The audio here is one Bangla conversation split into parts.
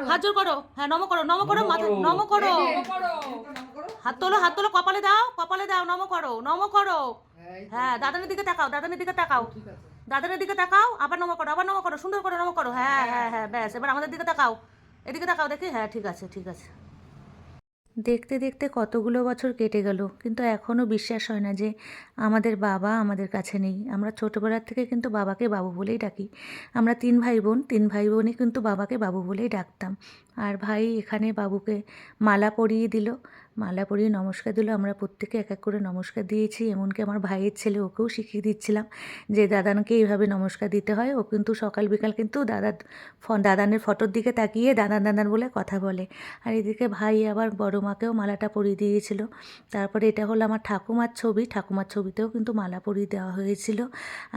হাত জোর করো, হ্যাঁ নম করো, নম করো, মাথা নম করো, হাত তোলো, কপালে দাও, নম করো, নম করো। হ্যাঁ দাদানের দিকে তাকাও, দাদানের দিকে তাকাও, দাদানের দিকে তাকাও, আবার নম করো, আবার নম করো, সুন্দর করে নম করো। হ্যাঁ হ্যাঁ হ্যাঁ, ব্যাস এবার আমাদের দিকে তাকাও, এদিকে তাকাও দেখি। হ্যাঁ ঠিক আছে ঠিক আছে। দেখতে দেখতে কতগুলো বছর কেটে গেল, কিন্তু এখনও বিশ্বাস হয় না যে আমাদের বাবা আমাদের কাছে নেই। আমরা ছোটোবেলার থেকে কিন্তু বাবাকে বাবু বলেই ডাকি। আমরা তিন ভাই বোনই কিন্তু বাবাকে বাবু বলেই ডাকতাম। আর ভাই এখানে বাবুকে মালা পরিয়ে দিল, মালা পরিয়ে নমস্কার দিল। আমরা প্রত্যেকে এক এক করে নমস্কার দিয়েছি, এমনকি আমার ভাইয়ের ছেলে ওকেও শিখিয়ে দিচ্ছিলাম যে দাদানকে এইভাবে নমস্কার দিতে হয়। ও কিন্তু সকাল বিকাল কিন্তু দাদানের ফটোর দিকে তাকিয়ে দাদান বলে কথা বলে। আর এদিকে ভাই আবার বড় মাকেও মালাটা পরিয়ে দিয়েছিল। তারপরে এটা হলো আমার ঠাকুমার ছবি, ঠাকুমার ছবিতেও কিন্তু মালা পরিয়ে দেওয়া হয়েছিল।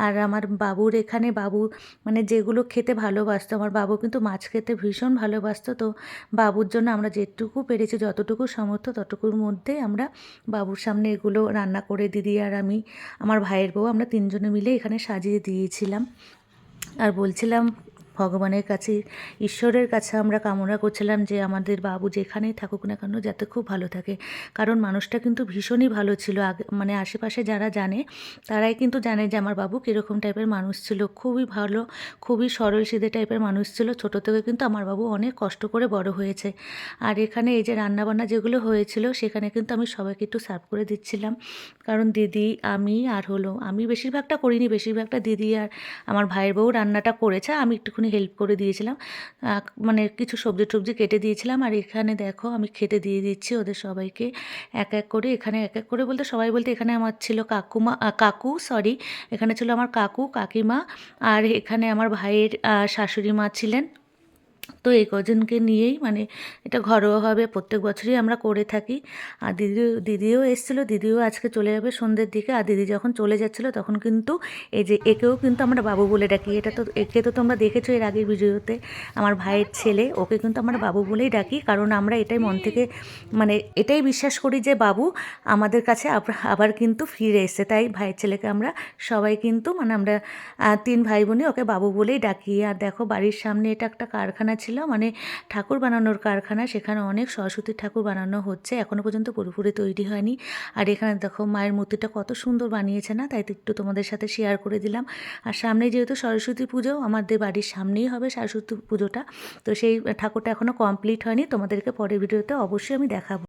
আর আমার বাবুর এখানে বাবু মানে যেগুলো খেতে ভালোবাসতো, আমার বাবু কিন্তু মাছ খেতে ভীষণ ভালোবাসতো। তো বাবুর জন্য আমরা যেটুকু পেরেছি, যতটুকু সামর্থ্য ততটুকুর মধ্যে আমরা বাবুর সামনে এগুলো রান্না করে দিদি আর আমি, আমার ভাইয়ের বউ, আমরা তিনজনে মিলে এখানে সাজিয়ে দিয়েছিলাম। আর বলছিলাম ভগবানের কাছে, ঈশ্বরের কাছে আমরা কামনা করছিলাম যে আমাদের বাবু যেখানেই থাকুক না কেন যাতে খুব ভালো থাকে। কারণ মানুষটা কিন্তু ভীষণই ভালো ছিল। আগে মানে আশেপাশে যারা জানে তারাই কিন্তু জানে যে আমার বাবু কীরকম টাইপের মানুষ ছিল। খুবই ভালো, খুবই সরল সিধে টাইপের মানুষ ছিল। ছোটো থেকে কিন্তু আমার বাবু অনেক কষ্ট করে বড় হয়েছে। আর এখানে এই যে রান্নাবান্না যেগুলো হয়েছিল সেখানে কিন্তু আমি সবাইকে একটু সার্ভ করে দিচ্ছিলাম। কারণ দিদি, আমি বেশিরভাগটা করিনি, বেশিরভাগটা দিদি আর আমার ভাইয়ের বউ রান্নাটা করেছে, আমি একটুখানি হেল্প করে দিয়েছিলাম। মানে কিছু সবজি টবজি কেটে দিয়েছিলাম। আর এখানে দেখো আমি খেতে দিয়ে দিচ্ছি ওদের সবাইকে এক এক করে। এখানে এক এক করে বলতে সবাই বলতে এখানে আমার ছিল কাকু, সরি, এখানে ছিল আমার কাকু কাকিমা, আর এখানে আমার ভাইয়ের শাশুড়ি মা ছিলেন। তো এই কজনকে নিয়েই মানে এটা ঘরোয়াভাবে প্রত্যেক বছরই আমরা করে থাকি। আর দিদিও এসেছিলো, দিদিও আজকে চলে যাবে সন্ধ্যের দিকে। আর দিদি যখন চলে যাচ্ছিলো তখন কিন্তু এই যে একেও কিন্তু আমরা বাবু বলে ডাকি। একে তো তোমরা দেখেছো এর আগের ভিডিওতে, আমার ভাইয়ের ছেলে, ওকে কিন্তু আমরা বাবু বলেই ডাকি। কারণ আমরা এটাই মন থেকে মানে এটাই বিশ্বাস করি যে বাবু আমাদের কাছে আবার কিন্তু ফিরে এসেছে। তাই ভাইয়ের ছেলেকে আমরা সবাই কিন্তু মানে আমরা তিন ভাই বোনই ওকে বাবু বলেই ডাকি। আর দেখো বাড়ির সামনে এটা একটা কারখানা ছিল, মানে ঠাকুর বানানোর কারখানা। সেখানে অনেক সরস্বতীর ঠাকুর বানানো হচ্ছে, এখনও পর্যন্ত পুরোপুরি তৈরি হয়নি। আর এখানে দেখো মায়ের মূর্তিটা কত সুন্দর বানিয়েছে না, তাই তো একটু তোমাদের সাথে শেয়ার করে দিলাম। আর সামনে যেহেতু সরস্বতী পুজো, আমাদের বাড়ির সামনেই হবে সরস্বতী পুজোটা, তো সেই ঠাকুরটা এখনও কমপ্লিট হয়নি। তোমাদেরকে পরের ভিডিওতে অবশ্যই আমি দেখাবো।